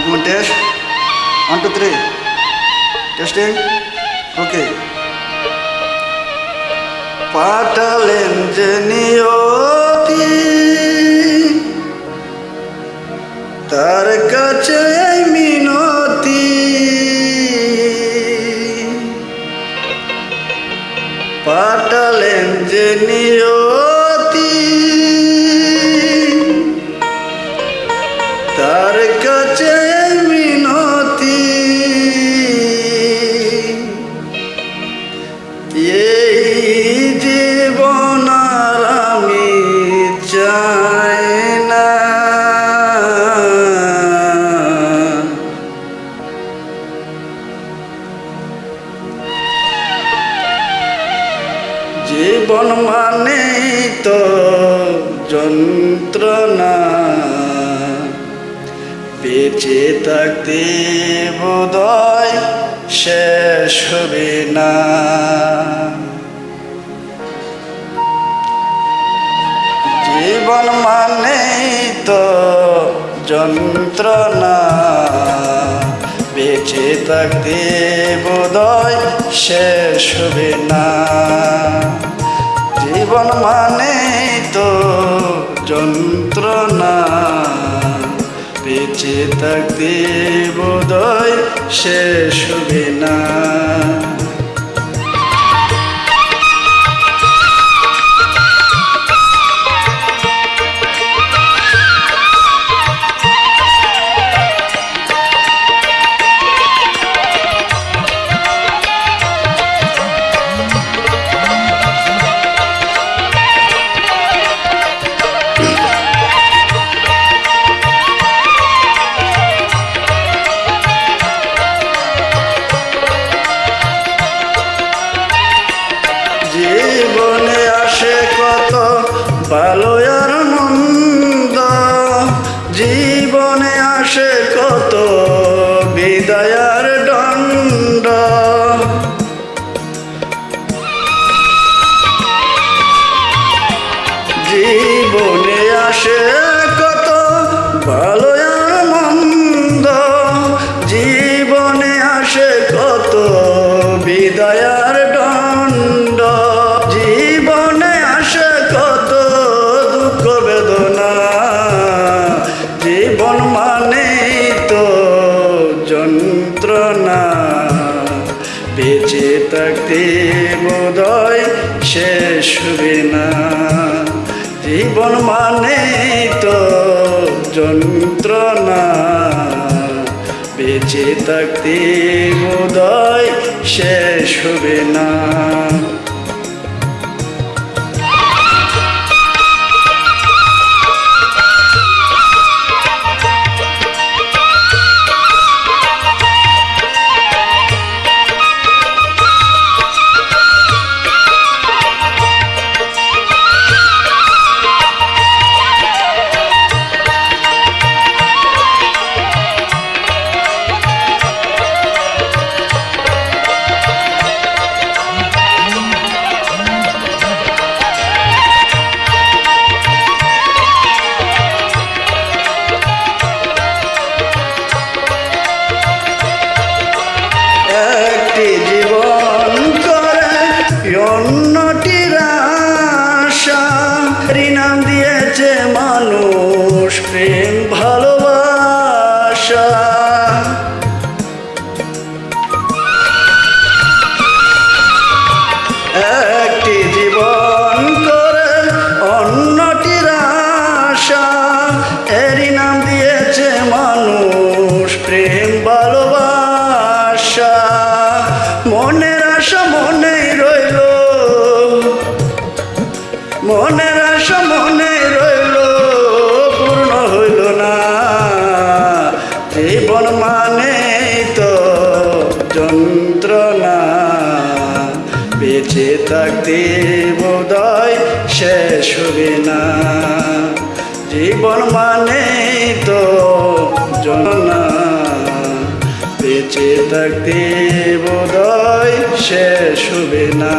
Come on, test. 1, 2, 3. Testing. Okay. পাঠালেন যে নিয়তি তার কাছে মিনতি, পাঠালেন যে নিয়তি তার কাছে মিনতি, এই জীবন আর আমি চাই না, জীবন মানে তো যন্ত্রণা, বেঁচে থাকতে বোধহয় শেষ হবে না। জীবন মানে তো যন্ত্রণা, বেঁচে থাকতে বোধহয় শেষ হবে না। জীবন মানে তো যন্ত্রণা, বেঁচে থাকতে বোধহয় শেষ হবে না। জীবনে আসে কত ভালো আর মন্দ, জীবনে আসে কত বিদায় আর দণ্ড, জীবনে আসে কত ভালো আর মন্দ, জীবনে আসে কত বিদায় আর দণ্ড, জীবনে আসে কত দুঃখ বেদনা। জীবন মানে তো যন্ত্রণা, বেঁচে থাকতে বোধহয় শেষ হবে না। জীবন মানে তো যন্ত্রণা, বেঁচে থাকতে বোধহয় শেষ হবে না। একটি জীবন করে অন্যটির আশা, নাম দিয়েছে মানুষ প্রেম ভালোবাসা। একটি জীবন করে অন্যটির আশা, এরই নাম দিয়েছে মানুষ প্রেম ভালোবাসা। মনের আশা মনেই রইল, মনের আশা মনেই রইল, পূর্ণ হইল না। জীবন মানে তো যন্ত্রণা, বেঁচে থাকতে বোধহয় শেষ হবে না। জীবন মানে তো যন্ত্রণা, বেঁচে থাকতে বোধহয় শেষ হবে না।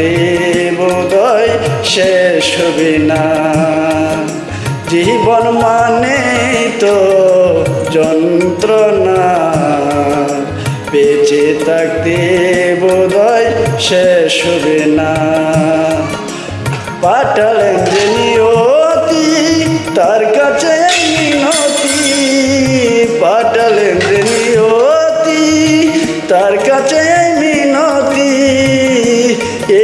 থাকতে বোধহয় শেষ হবে না। জীবন মানে তো যন্ত্রণা, বেঁচে থাকতে বোধহয় শেষ হবে না। পাঠালেন যে নিয়তি তার কাছে মিনতি, পাঠালেন যে নিয়তি তার কাছে মিনতি।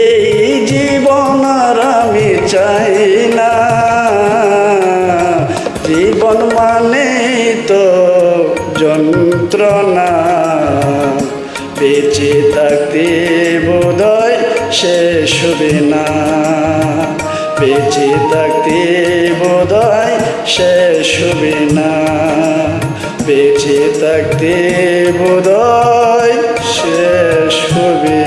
এই জীবন আর আমি চাই না, জীবন মানে তো যন্ত্রণা, বেঁচে থাকতে বোধহয় শেষ হবে না। বেঁচে থাকতে বোধহয় শেষ হবে না। বেঁচে থাকতে বোধহয় শেষ হবে